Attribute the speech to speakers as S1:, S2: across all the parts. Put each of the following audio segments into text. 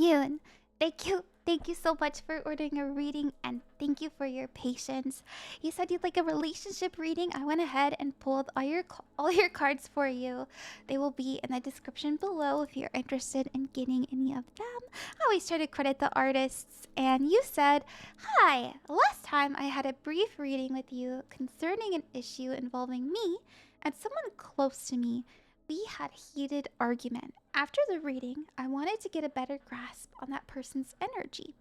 S1: Yoon, thank you. Thank you so much for ordering a reading and thank you for your patience. You said you'd like a relationship reading. I went ahead and pulled all your cards for you. They will be in the description below if you're interested in getting any of them. I always try to credit the artists. And you said, "Hi, last time I had a brief reading with you concerning an issue involving me and someone close to me. We had a heated argument. After the reading, I wanted to get a better grasp on that person's energy.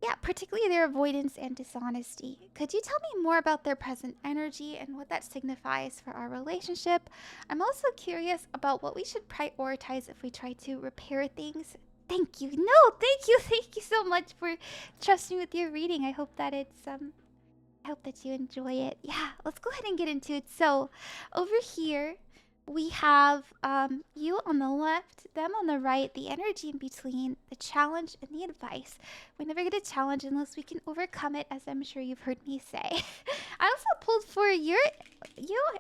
S1: Yeah, particularly their avoidance and dishonesty. Could you tell me more about their present energy and what that signifies for our relationship? I'm also curious about what we should prioritize if we try to repair things." Thank you. No, thank you. Thank you so much for trusting with your reading. I hope that you enjoy it. Yeah, let's go ahead and get into it. So, over here, we have you on the left, them on the right, the energy in between, the challenge, and the advice. We never get a challenge unless we can overcome it, as I'm sure you've heard me say. I also pulled for you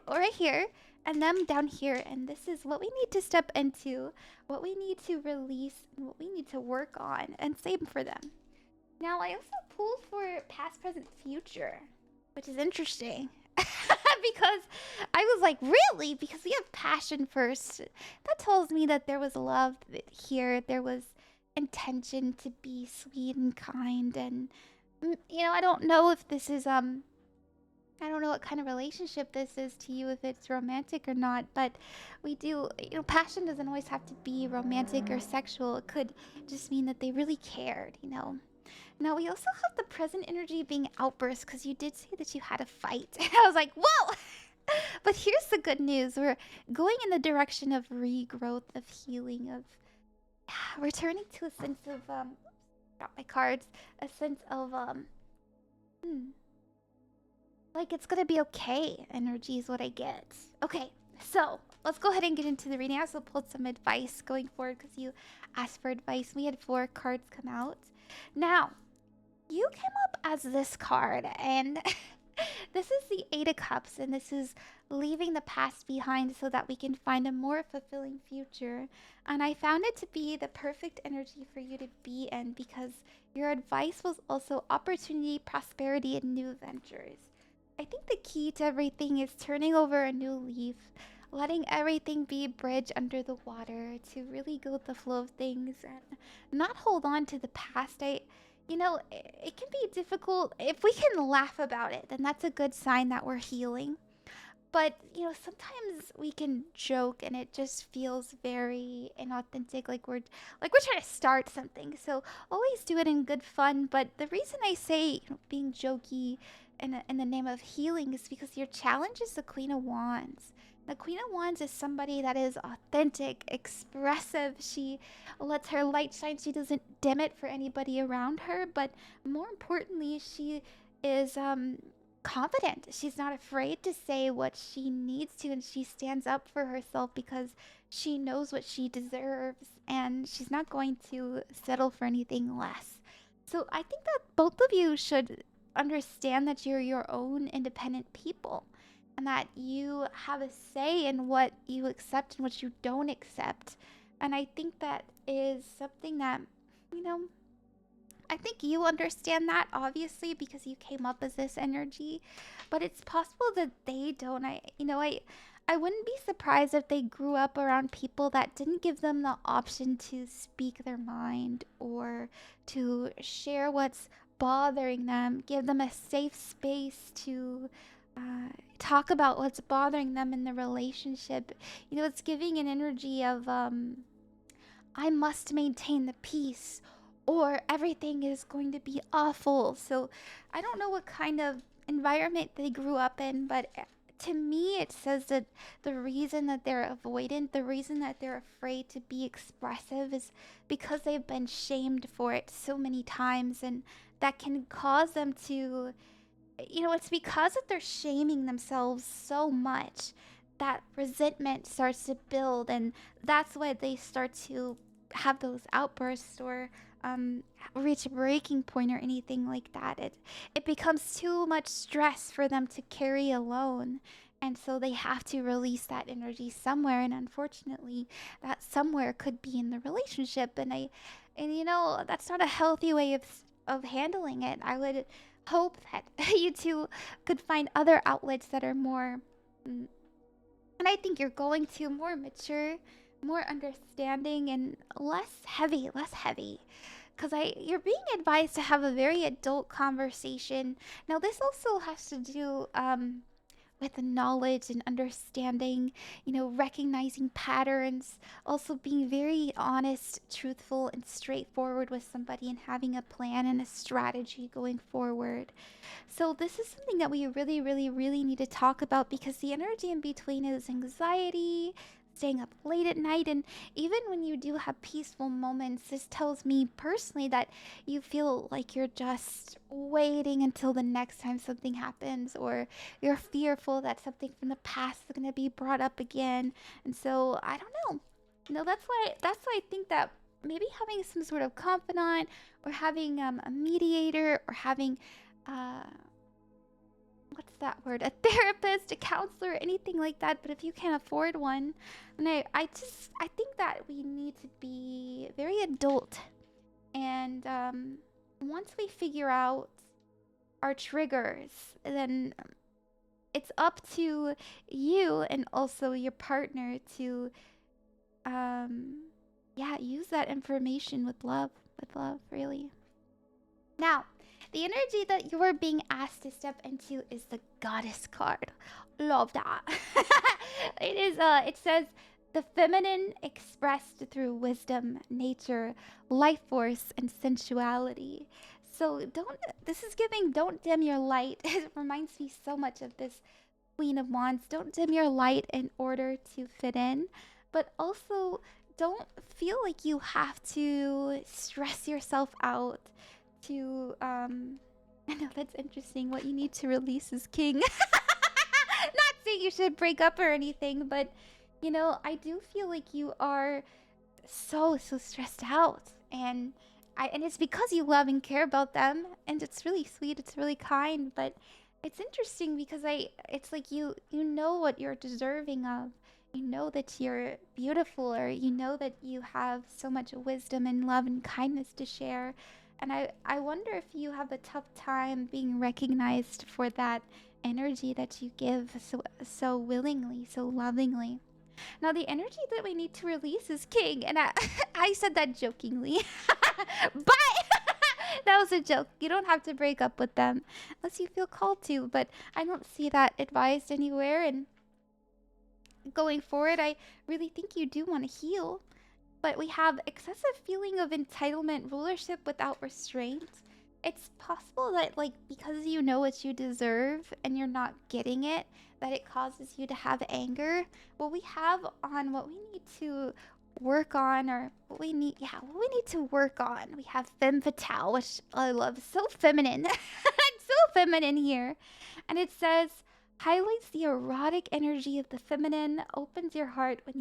S1: right here and them down here, and this is what we need to step into, what we need to release, and what we need to work on, and same for them. Now, I also pulled for past, present, future, which is interesting. Because I was like, really? Because we have passion first. That tells me that there was love here. There was intention to be sweet and kind. And, I don't know if this is, I don't know what kind of relationship this is to you, if it's romantic or not, but we do, passion doesn't always have to be romantic or sexual. It could just mean that they really cared. Now, we also have the present energy being outbursts because you did say that you had a fight. And I was like, whoa! But here's the good news. We're going in the direction of regrowth, of healing, of returning to a sense of, drop my cards, a sense of, like it's gonna be okay energy is what I get. Okay, so let's go ahead and get into the reading. I also pulled some advice going forward because you asked for advice. We had 4 cards come out. Now, you came up as this card, and this is the 8 of Cups, and this is leaving the past behind so that we can find a more fulfilling future. And I found it to be the perfect energy for you to be in because your advice was also opportunity, prosperity, and new ventures. I think the key to everything is turning over a new leaf, letting everything be a bridge under the water to really go with the flow of things and not hold on to the past. It can be difficult. If we can laugh about it, then that's a good sign that we're healing. But, sometimes we can joke and it just feels very inauthentic, like we're trying to start something. So always do it in good fun. But the reason I say, being jokey in the name of healing is because your challenge is the Queen of Wands. The Queen of Wands is somebody that is authentic, expressive. She lets her light shine. She doesn't dim it for anybody around her. But more importantly, she is confident. She's not afraid to say what she needs to, and she stands up for herself because she knows what she deserves, and she's not going to settle for anything less. So I think that both of you should understand that you're your own independent people and that you have a say in what you accept and what you don't accept. And I think that is something that, you know, I think you understand that obviously because you came up as this energy, but it's possible that they don't. I wouldn't be surprised if they grew up around people that didn't give them the option to speak their mind or to share what's bothering them, give them a safe space to talk about what's bothering them in the relationship. It's giving an energy of I must maintain the peace or everything is going to be awful. So I don't know what kind of environment they grew up in, but to me, it says that the reason that they're avoidant, the reason that they're afraid to be expressive is because they've been shamed for it so many times. And that can cause them to, it's because that they're shaming themselves so much that resentment starts to build. And that's why they start to have those outbursts or reach a breaking point or anything like that. It becomes too much stress for them to carry alone. And so they have to release that energy somewhere, and unfortunately that somewhere could be in the relationship. And you know, that's not a healthy way of handling it. I would hope that you two could find other outlets that are more and I think you're going to more mature, more understanding, and less heavy. Because you're being advised to have a very adult conversation. Now, this also has to do with the knowledge and understanding, you know, recognizing patterns, also being very honest, truthful, and straightforward with somebody, and having a plan and a strategy going forward. So this is something that we really, really, really need to talk about, because the energy in between is anxiety, staying up late at night, and even when you do have peaceful moments, this tells me personally that you feel like you're just waiting until the next time something happens, or you're fearful that something from the past is going to be brought up again. And so I don't know. You know, that's why I think that maybe having some sort of confidant, or having a mediator, or having uh what's that word, a therapist, a counselor, anything like that. But if you can't afford one, and I think that we need to be very adult. And once we figure out our triggers, then it's up to you and also your partner to yeah, use that information with love, really. Now, the energy that you are being asked to step into is the Goddess card. Love that. It says the feminine expressed through wisdom, nature, life force, and sensuality. So this is giving don't dim your light. It reminds me so much of this Queen of Wands. Don't dim your light in order to fit in, but also don't feel like you have to stress yourself out to I know that's interesting. What you need to release is king. Not saying you should break up or anything, but you know, I do feel like you are so stressed out, and it's because you love and care about them, and it's really sweet, it's really kind. But it's interesting because I it's like you know what you're deserving of. You know that you're beautiful, or you know that you have so much wisdom and love and kindness to share. And I wonder if you have a tough time being recognized for that energy that you give so willingly, so lovingly. Now, the energy that we need to release is king, and I said that jokingly, but that was a joke. You don't have to break up with them unless you feel called to, but I don't see that advised anywhere. And going forward, I really think you do want to heal, but we have excessive feeling of entitlement, rulership without restraint. It's possible that, like, because you know what you deserve and you're not getting it, that it causes you to have anger. What we have on what we need to work on, or what we need to work on, we have femme fatale, which I love. So feminine. It's so feminine here. And it says, highlights the erotic energy of the feminine, opens your heart when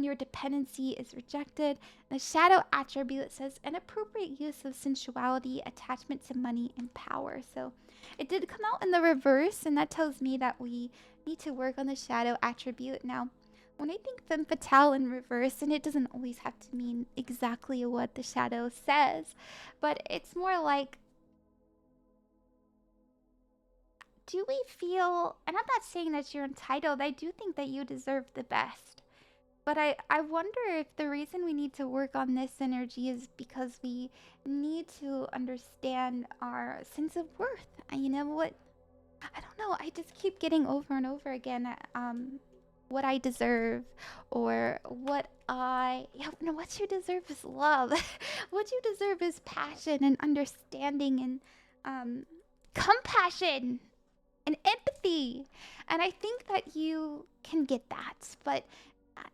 S1: your dependency is rejected. The shadow attribute says an appropriate use of sensuality, attachment to money, and power. So it did come out in the reverse, and that tells me that we need to work on the shadow attribute. Now, when I think femme fatale in reverse, and it doesn't always have to mean exactly what the shadow says, but it's more like, do we feel, and I'm not saying that you're entitled, I do think that you deserve the best. But I wonder if the reason we need to work on this energy is because we need to understand our sense of worth. And you know what? I don't know. I just keep getting over and over again what I deserve, or no, what you deserve is love. What you deserve is passion and understanding and compassion and empathy. And I think that you can get that. But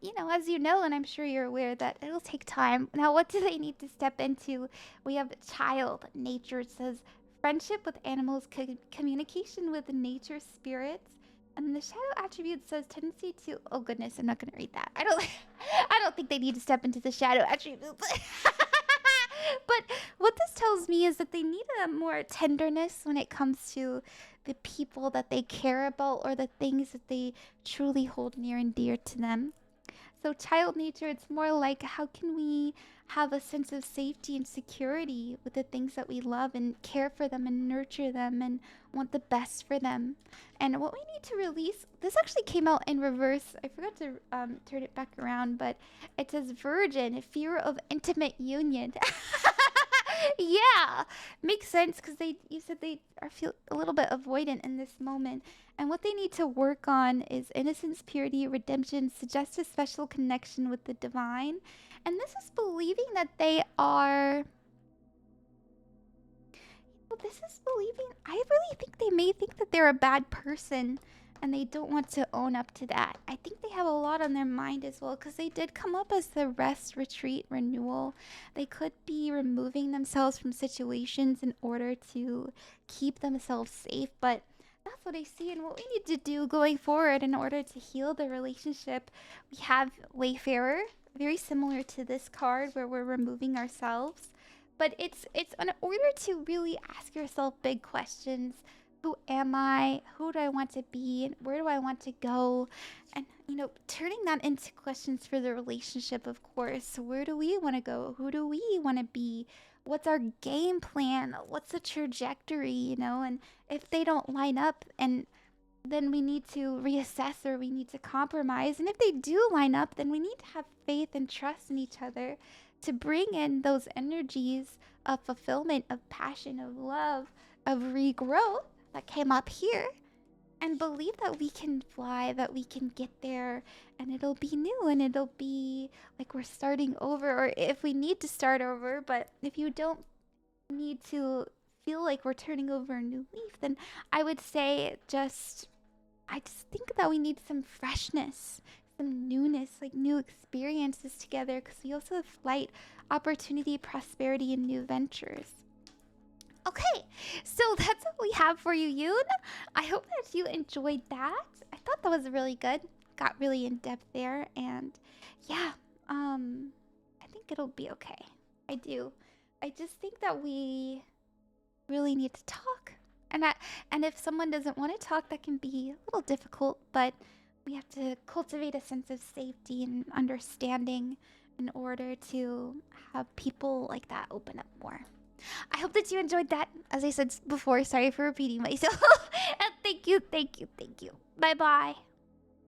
S1: you know, as you know, and I'm sure you're aware, that it'll take time. Now, what do they need to step into? We have child nature. It says friendship with animals, communication with nature spirits. And the shadow attribute says tendency to, oh goodness, I'm not going to read that. I don't think they need to step into the shadow attribute. But what what this tells me is that they need a more tenderness when it comes to the people that they care about or the things that they truly hold near and dear to them. So child nature, it's more like how can we have a sense of safety and security with the things that we love and care for them and nurture them and want the best for them. And what we need to release, this actually came out in reverse. I forgot to turn it back around, but it says virgin, fear of intimate union. Yeah, makes sense because you said they are feel a little bit avoidant in this moment. And what they need to work on is innocence, purity, redemption, suggest a special connection with the divine. And this is believing that they are. Well, this is believing. I really think they may think that they're a bad person and they don't want to own up to that. I think they have a lot on their mind as well because they did come up as the rest, retreat, renewal. They could be removing themselves from situations in order to keep themselves safe, but that's what I see. And what we need to do going forward in order to heal the relationship, we have Wayfarer, very similar to this card where we're removing ourselves. But it's in order to really ask yourself big questions. Who am I? Who do I want to be? And where do I want to go? And, turning that into questions for the relationship, of course. Where do we want to go? Who do we want to be? What's our game plan? What's the trajectory, And if they don't line up, and then we need to reassess or we need to compromise. And if they do line up, then we need to have faith and trust in each other to bring in those energies of fulfillment, of passion, of love, of regrowth that came up here, and believe that we can fly, that we can get there, and it'll be new and it'll be like we're starting over, or if we need to start over. But if you don't need to feel like we're turning over a new leaf, then I would say I just think that we need some freshness, some newness, like new experiences together, because we also have flight, opportunity, prosperity, and new ventures. Okay, so that's what we have for you, Yoon. I hope that you enjoyed that. I thought that was really good. Got really in depth there, and yeah, I think it'll be okay. I do. I just think that we really need to talk, and if someone doesn't want to talk, that can be a little difficult. But we have to cultivate a sense of safety and understanding in order to have people like that open up more. I hope that you enjoyed that. As I said before, sorry for repeating myself. And thank you, thank you, thank you. Bye bye.